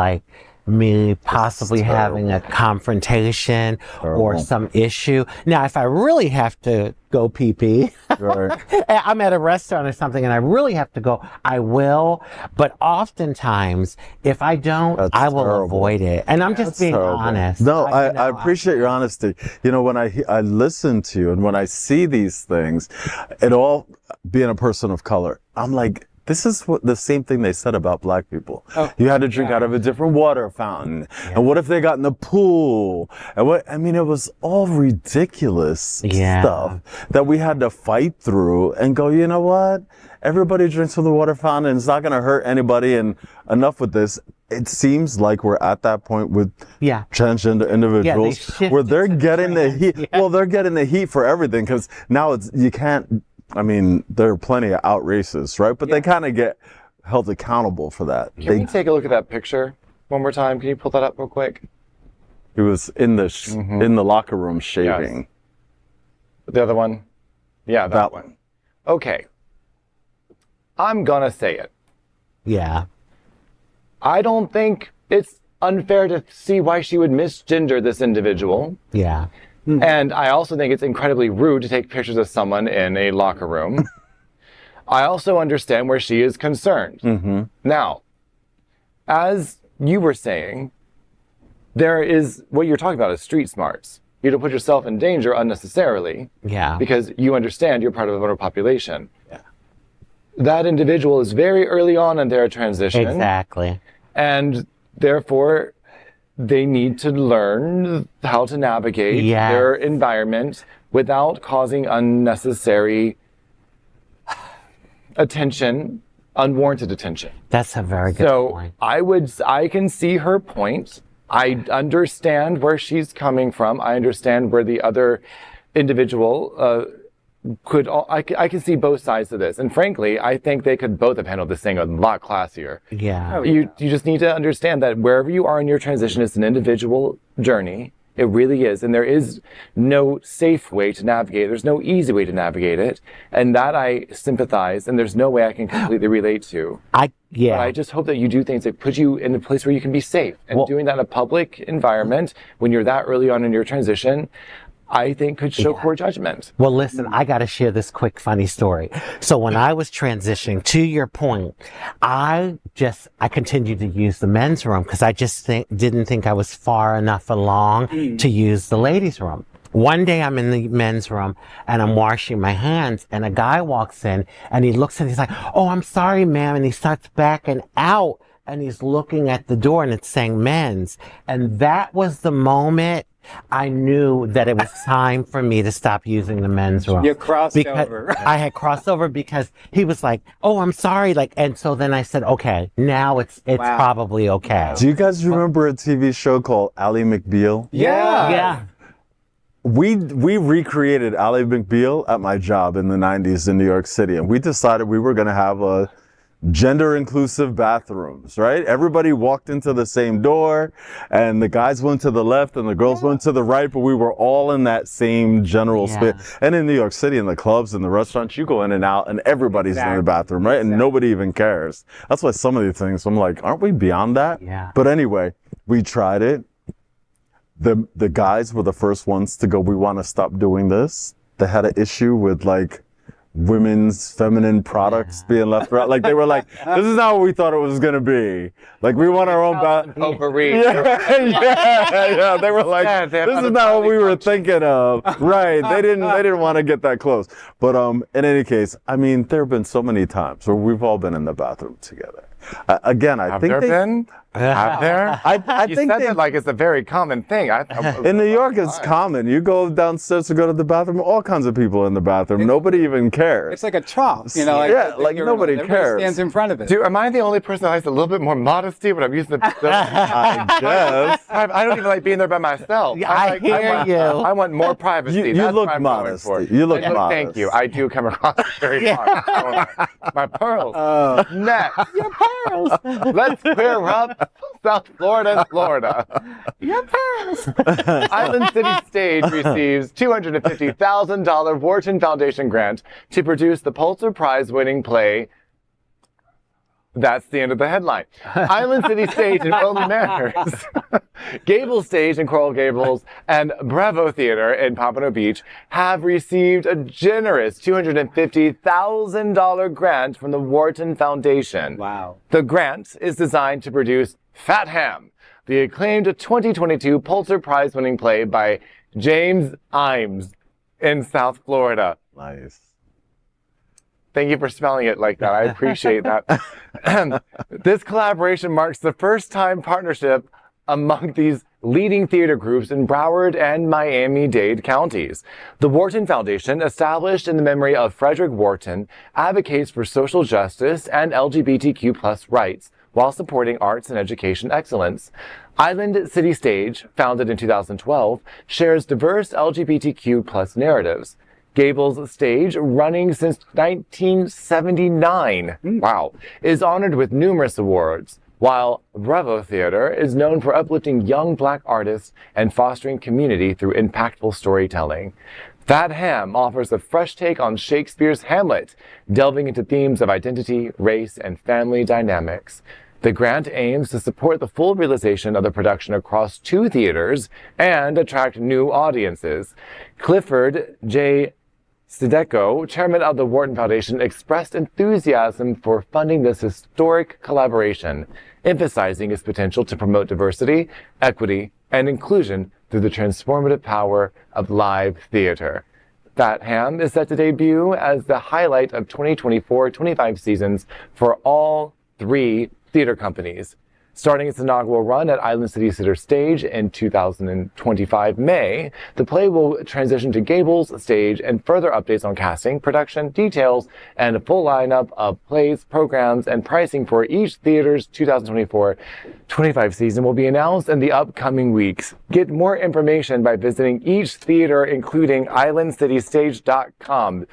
Speaker 3: me possibly having a confrontation or some issue? Now, if I really have to go pee-pee, I'm at a restaurant or something and I really have to go, I will. But oftentimes, if I don't, I will avoid it. And I'm just being honest.
Speaker 2: No, I appreciate your honesty. When I listen to you and when I see these things, being a person of color, I'm like, this is the same thing they said about black people. You had to drink out of a different water fountain. And what if they got in the pool? And it was all ridiculous stuff that we had to fight through and go, you know what? Everybody drinks from the water fountain. It's not going to hurt anybody. And enough with this. It seems like we're at that point with transgender individuals where they're getting the heat. Well, they're getting the heat for everything because now you can't. There are plenty of out racists, right? But they kind of get held accountable for that.
Speaker 1: Can we take a look at that picture one more time? Can you pull that up real quick?
Speaker 2: He was in the locker room shaving.
Speaker 1: Yes. The other one? Yeah, that one. Okay. I'm gonna say it.
Speaker 3: Yeah.
Speaker 1: I don't think it's unfair to see why she would misgender this individual.
Speaker 3: Yeah.
Speaker 1: And I also think it's incredibly rude to take pictures of someone in a locker room. I also understand where she is concerned. Now, as you were saying, what you're talking about is street smarts. You don't put yourself in danger unnecessarily.
Speaker 3: Yeah.
Speaker 1: Because you understand you're part of the vulnerable population. Yeah. That individual is very early on in their transition.
Speaker 3: Exactly.
Speaker 1: And therefore, they need to learn how to navigate their environment without causing unnecessary attention, unwarranted attention.
Speaker 3: That's a very good point.
Speaker 1: So I can see her point. I understand where she's coming from. I understand where the other individual I can see both sides of this. And frankly, I think they could both have handled this thing a lot classier.
Speaker 3: Yeah.
Speaker 1: You just need to understand that wherever you are in your transition, it's an individual journey. It really is. And there is no safe way to navigate. There's no easy way to navigate it. And that I sympathize, and there's no way I can completely relate to. But I just hope that you do things that put you in a place where you can be safe. And doing that in a public environment when you're that early on in your transition, I think could show poor judgment.
Speaker 3: Well, listen, I got to share this quick funny story. So when I was transitioning, to your point, I continued to use the men's room because I just didn't think I was far enough along to use the ladies' room. One day I'm in the men's room and I'm washing my hands and a guy walks in and he looks and he's like, "Oh, I'm sorry, ma'am." And he starts backing out and he's looking at the door and it's saying men's. And that was the moment I knew that it was time for me to stop using the men's room.
Speaker 4: You crossed over.
Speaker 3: I had crossed over because he was like, "Oh, I'm sorry." And so then I said, "Okay, now it's probably okay."
Speaker 2: Do you guys remember a TV show called Ally McBeal?
Speaker 3: Yeah.
Speaker 2: We recreated Ally McBeal at my job in the 90s in New York City, and we decided we were going to have a gender inclusive bathrooms, right? Everybody walked into the same door and the guys went to the left and the girls went to the right, but we were all in that same general space. And in New York City, in the clubs and the restaurants, you go in and out and everybody's in the bathroom, right? And nobody even cares. That's why some of these things, I'm like, aren't we beyond that?
Speaker 3: Yeah.
Speaker 2: But anyway, we tried it. The guys were the first ones to go, "We want to stop doing this." They had an issue with like women's feminine products being left out. Like they were like, "This is not what we thought it was going to be. Like we want our own
Speaker 1: Potpourri.
Speaker 2: Yeah. They were like, "This is not what we were thinking of." Right. They didn't want to get that close. But in any case, I mean, there have been so many times where we've all been in the bathroom together. Again, I think
Speaker 1: Have there?
Speaker 2: I
Speaker 1: You
Speaker 2: think
Speaker 1: said that like it's a very common thing.
Speaker 2: in New York, it's common. You go downstairs to go to the bathroom, all kinds of people in the bathroom. Nobody even cares.
Speaker 4: It's like a trough, you know.
Speaker 2: Like nobody cares.
Speaker 4: Stands in front of it.
Speaker 1: Am I the only person that has a little bit more modesty when I'm using the
Speaker 2: I guess.
Speaker 1: I don't even like being there by myself.
Speaker 3: I hear you.
Speaker 1: I want my privacy.
Speaker 2: You
Speaker 1: That's
Speaker 2: look
Speaker 1: what I'm going
Speaker 2: modest.
Speaker 1: for.
Speaker 2: You look modest.
Speaker 1: Thank you. I do come across very modest. My pearls. Next.
Speaker 3: Your pearls.
Speaker 1: Let's clear up South Florida, Florida.
Speaker 3: Your pearls.
Speaker 1: Island City Stage receives $250,000 Warten Foundation grant to produce the Pulitzer Prize-winning play. That's the end of the headline. Island City Stage in Rolling Mariners, Gables Stage in Coral Gables, and Bravo Theater in Pompano Beach have received a generous $250,000 grant from the Warten Foundation.
Speaker 4: Wow.
Speaker 1: The grant is designed to produce Fat Ham, the acclaimed 2022 Pulitzer Prize-winning play by James Imes in South Florida.
Speaker 2: Nice.
Speaker 1: Thank you for spelling it like that. I appreciate that. This collaboration marks the first-time partnership among these leading theater groups in Broward and Miami-Dade counties. The Warten Foundation, established in the memory of Frederick Warten, advocates for social justice and LGBTQ+ rights while supporting arts and education excellence. Island City Stage, founded in 2012, shares diverse LGBTQ+ narratives. Gables Stage, running since 1979, is honored with numerous awards, while Bravo Theater is known for uplifting young Black artists and fostering community through impactful storytelling. Fat Ham offers a fresh take on Shakespeare's Hamlet, delving into themes of identity, race, and family dynamics. The grant aims to support the full realization of the production across 2 theaters and attract new audiences. Clifford J. Sideco, chairman of the Warten Foundation, expressed enthusiasm for funding this historic collaboration, emphasizing its potential to promote diversity, equity, and inclusion through the transformative power of live theater. Fat Ham is set to debut as the highlight of 2024-25 seasons for all 3 theater companies. Starting its inaugural run at Island City Theater Stage in 2025 May, the play will transition to Gables Stage, and further updates on casting, production, details, and a full lineup of plays, programs, and pricing for each theater's 2024-25 season will be announced in the upcoming weeks. Get more information by visiting each theater, including islandcitystage.com.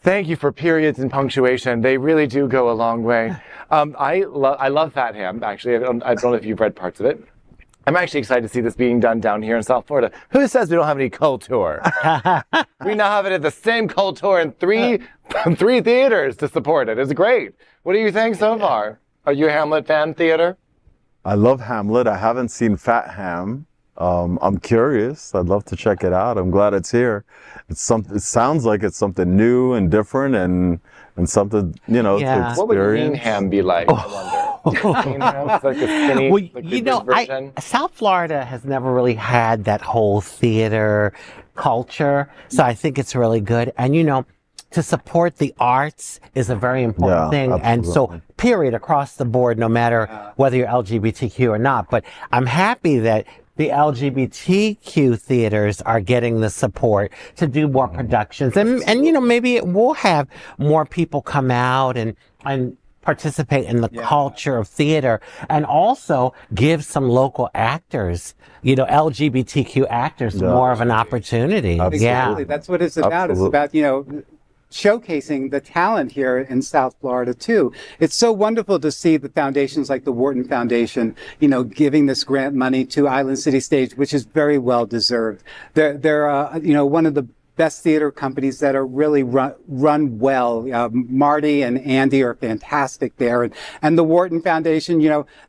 Speaker 1: Thank you for periods and punctuation. They really do go a long way. I love Fat Ham, actually. I don't know if you've read parts of it. I'm actually excited to see this being done down here in South Florida. Who says we don't have any culture? We now have it at the same culture in three theaters to support it. It's great. What do you think so far? Are you a Hamlet fan, theater?
Speaker 2: I love Hamlet. I haven't seen Fat Ham. I'm curious. I'd love to check it out. I'm glad it's here. It sounds like it's something new and different and something, to experience.
Speaker 1: What would Lean Ham be like, I wonder? Lean Ham? It's like a skinny, version.
Speaker 3: South Florida has never really had that whole theater culture, so I think it's really good. And, to support the arts is a very important thing.
Speaker 2: Absolutely.
Speaker 3: And so, period, across the board, no matter whether you're LGBTQ or not. But I'm happy that the LGBTQ theaters are getting the support to do more productions. And maybe it will have more people come out and participate in the culture of theater, and also give some local actors, LGBTQ actors, more of an opportunity.
Speaker 4: Exactly.
Speaker 3: Yeah.
Speaker 4: That's what it's about.
Speaker 2: Absolutely.
Speaker 4: It's about, showcasing the talent here in South Florida too. It's so wonderful to see the foundations like the Warten Foundation, giving this grant money to Island City Stage, which is very well deserved. They're one of the best theater companies that are really run well. Marty and Andy are fantastic there, and the Warten Foundation,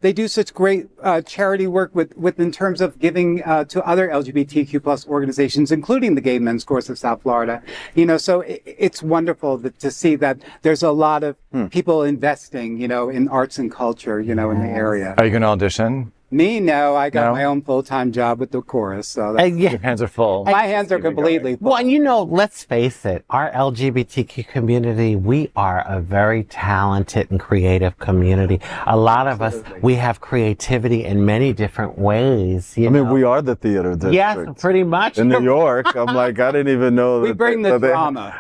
Speaker 4: they do such great charity work with in terms of giving to other LGBTQ plus organizations, including the Gay Men's Chorus of South Florida. So it's wonderful to see that there's a lot of people investing, in arts and culture, in the area.
Speaker 1: Are you going to audition?
Speaker 4: Me, no. I got my own full-time job with the chorus, so
Speaker 1: Your hands are full.
Speaker 4: my hands are completely full.
Speaker 3: Well, and let's face it, our LGBTQ community, we are a very talented and creative community. A lot of us, we have creativity in many different ways.
Speaker 2: I mean, we are the theater district.
Speaker 3: Yes, pretty much.
Speaker 2: In New York, I'm like, I didn't even know
Speaker 4: We bring the drama.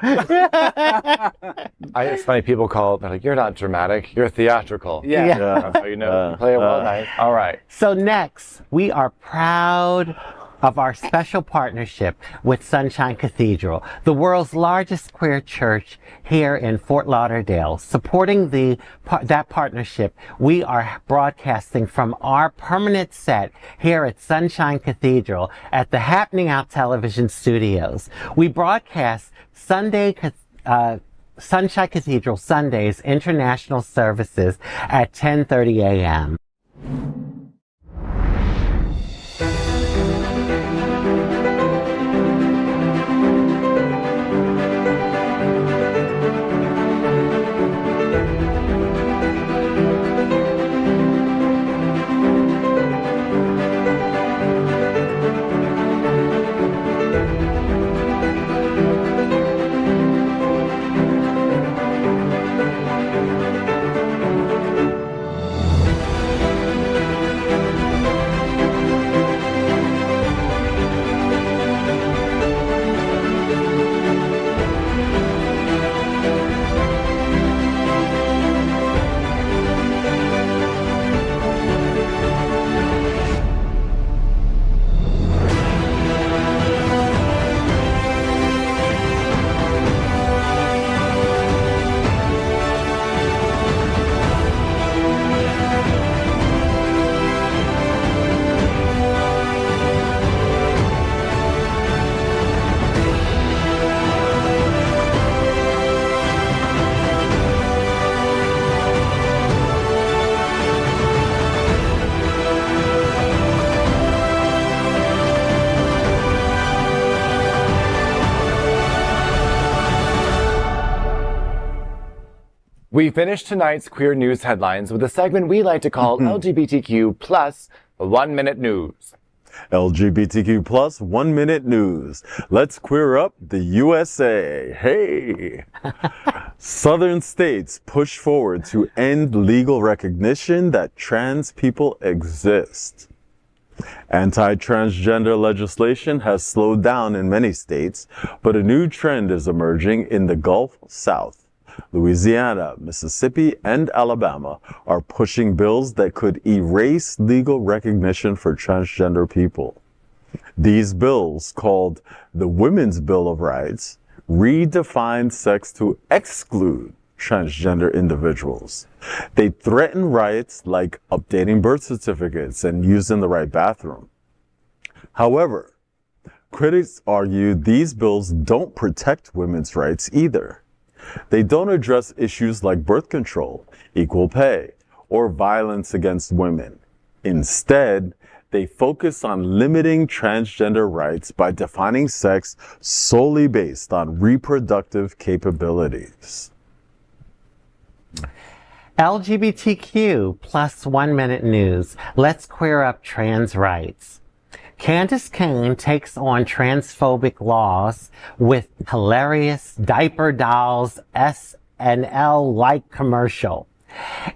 Speaker 1: It's funny, people they're like, you're not dramatic, you're theatrical.
Speaker 4: Yeah.
Speaker 1: That's how you know. Play it well, nice. All right.
Speaker 3: So next, we are proud of our special partnership with Sunshine Cathedral, the world's largest queer church here in Fort Lauderdale. Supporting that partnership, we are broadcasting from our permanent set here at Sunshine Cathedral at the Happening Out Television Studios. We broadcast Sunshine Cathedral Sundays international services at 10:30 a.m.
Speaker 1: We finish tonight's queer news headlines with a segment we like to call LGBTQ plus 1 minute news.
Speaker 2: LGBTQ plus 1 minute news. Let's queer up the USA. Hey! Southern states push forward to end legal recognition that trans people exist. Anti-transgender legislation has slowed down in many states, but a new trend is emerging in the Gulf South. Louisiana, Mississippi, and Alabama are pushing bills that could erase legal recognition for transgender people. These bills, called the Women's Bill of Rights, redefine sex to exclude transgender individuals. They threaten rights like updating birth certificates and using the right bathroom. However, critics argue these bills don't protect women's rights either. They don't address issues like birth control, equal pay, or violence against women. Instead, they focus on limiting transgender rights by defining sex solely based on reproductive capabilities.
Speaker 3: LGBTQ plus 1 minute news. Let's queer up trans rights. Cayne takes on transphobic laws with hilarious Diaper dolls SNL-like commercial.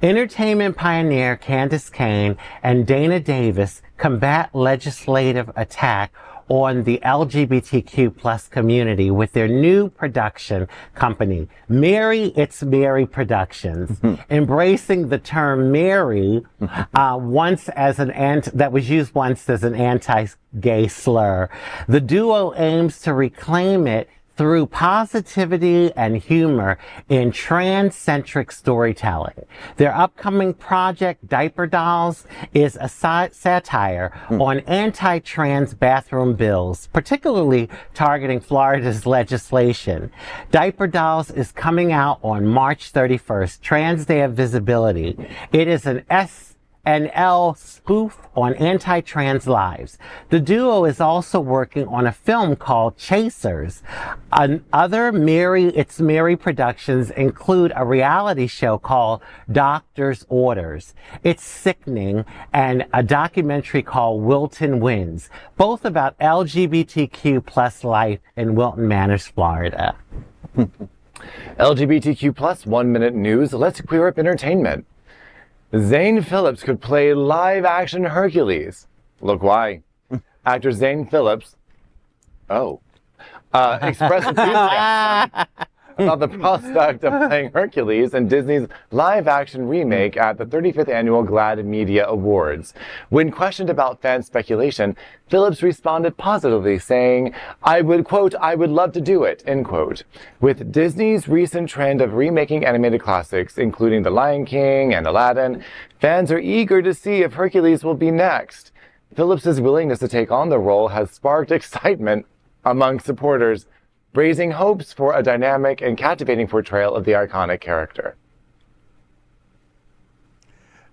Speaker 3: Entertainment pioneer Cayne and Dana Davis combat legislative attack on the LGBTQ plus community with their new production company, Mary It's Mary Productions, embracing the term Mary that was used once as an anti-gay slur. The duo aims to reclaim it through positivity and humor in trans-centric storytelling. Their upcoming project, Diaper Dolls, is a satire on anti-trans bathroom bills, particularly targeting Florida's legislation. Diaper Dolls is coming out on March 31st, Trans Day of Visibility. It is an SNL spoof on anti-trans lives. The duo is also working on a film called Chasers. Other Mary It's Mary productions include a reality show called Doctor's Orders, It's Sickening, and a documentary called Wilton Wins, both about LGBTQ plus life in Wilton Manors, Florida.
Speaker 1: LGBTQ plus 1 minute news. Let's queer up entertainment. Zane Phillips could play live-action Hercules. Look why. Actor Zane Phillips, expressed enthusiasm about the prospect of playing Hercules in Disney's live-action remake at the 35th Annual GLAAD Media Awards. When questioned about fan speculation, Phillips responded positively, saying, I would love to do it, end quote. With Disney's recent trend of remaking animated classics, including The Lion King and Aladdin, fans are eager to see if Hercules will be next. Phillips' willingness to take on the role has sparked excitement among supporters, raising hopes for a dynamic and captivating portrayal of the iconic character.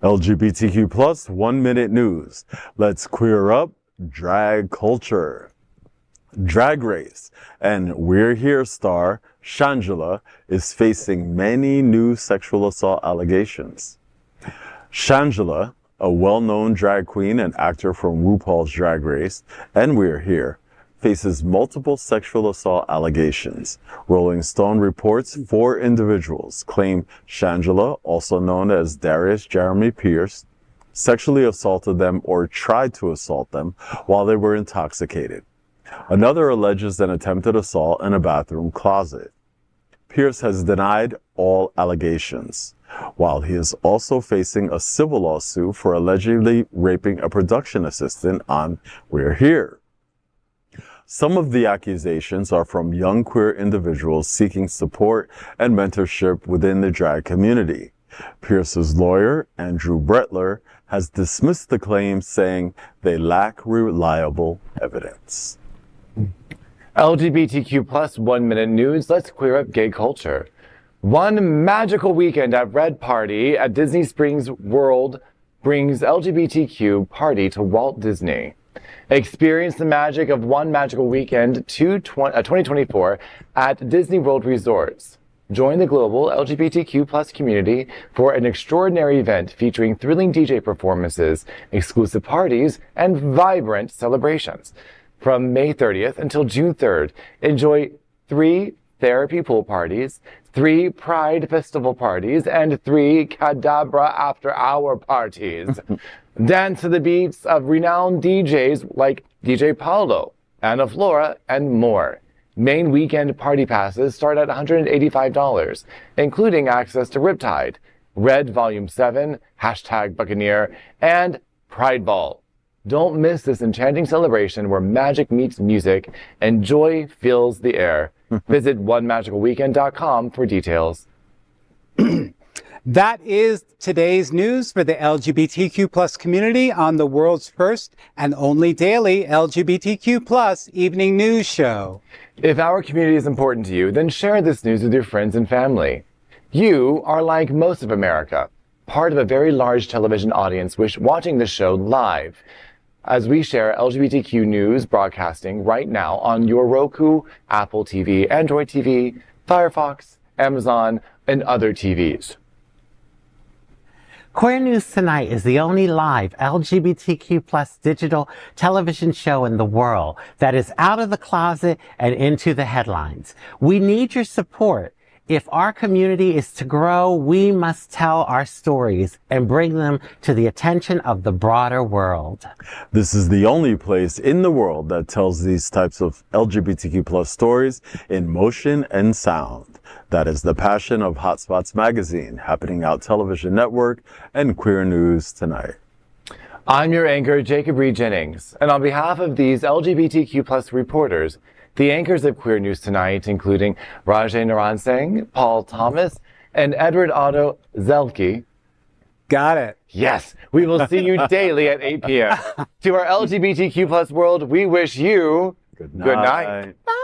Speaker 2: LGBTQ plus 1 minute news. Let's queer up drag culture. Drag Race and We're Here star Shangela is facing many new sexual assault allegations. Shangela, a well-known drag queen and actor from RuPaul's Drag Race and We're Here, faces multiple sexual assault allegations. Rolling Stone reports 4 individuals claim Shangela, also known as Darius Jeremy Pierce, sexually assaulted them or tried to assault them while they were intoxicated. Another alleges an attempted assault in a bathroom closet. Pierce has denied all allegations, while he is also facing a civil lawsuit for allegedly raping a production assistant on We're Here. Some of the accusations are from young queer individuals seeking support and mentorship within the drag community. Pierce's lawyer, Andrew Bretler, has dismissed the claims, saying they lack reliable evidence.
Speaker 1: LGBTQ plus 1 minute news. Let's queer up gay culture. One magical weekend at Red Party at Disney Springs World brings LGBTQ party to Walt Disney. Experience the magic of one magical weekend 2024 at Disney World Resorts. Join the global LGBTQ plus community for an extraordinary event featuring thrilling DJ performances, exclusive parties, and vibrant celebrations. From May 30th until June 3rd, enjoy 3 therapy pool parties, 3 Pride Festival parties, and 3 Cadabra after-hour parties. Dance to the beats of renowned DJs like DJ Paulo, Ana Flora, and more. Main weekend party passes start at $185, including access to Riptide, Red Volume 7, #Buccaneer, and Pride Ball. Don't miss this enchanting celebration where magic meets music and joy fills the air. Visit onemagicalweekend.com for details.
Speaker 4: That is today's news for the LGBTQ plus community on the world's first and only daily LGBTQ plus evening news show.
Speaker 1: If our community is important to you, then share this news with your friends and family. You are like most of America, part of a very large television audience watching the show live, as we share LGBTQ news broadcasting right now on your Roku, Apple TV, Android TV, Firefox, Amazon, and other TVs.
Speaker 3: Queer News Tonight is the only live LGBTQ plus digital television show in the world that is out of the closet and into the headlines. We need your support. If our community is to grow, we must tell our stories and bring them to the attention of the broader world.
Speaker 2: This is the only place in the world that tells these types of LGBTQ plus stories in motion and sound. That is the passion of Hotspots Magazine, Happening Out Television Network, and Queer News Tonight.
Speaker 1: I'm your anchor, Jacob Reide Jennings, and on behalf of these LGBTQ plus reporters, the anchors of Queer News Tonight, including Rajee Narine-Singh, Paul Thomas, and Edward Otto Zielke.
Speaker 4: Got it.
Speaker 1: Yes, we will see you daily at 8 p.m. To our LGBTQ plus world, we wish you
Speaker 2: Good
Speaker 1: good night.
Speaker 3: Bye.